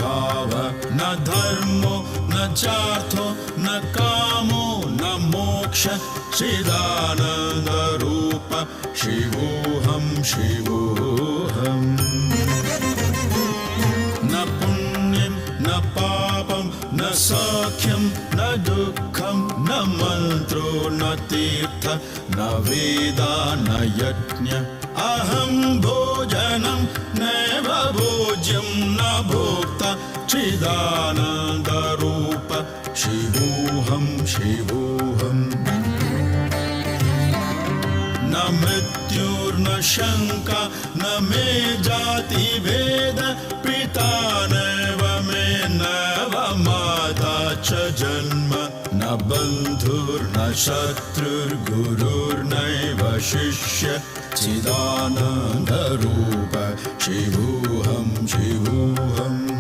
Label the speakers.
Speaker 1: भाव न धर्मो न चार्थो न कामो न मोक्ष चिदानन्दरूप शिवोऽहं शिवोऽहम् न पुण्यं न पापं न सौख्यं न दुःखं न मन्त्रो न तीर्थ न वेदा न यज्ञ अहं भोजनं नैव भोज्यं न भोक्ता चिदानन्दरूप शिवोऽहं शिवोऽहम् न मृत्युर्न शङ्का न मे जातिभेद पिता नैव मे नैव माता च जन्म न बन्धुर्न शत्रुर्गुरुर्नैव शिष्य चिदानन्दरूप शिवोऽहं शिवोऽहम्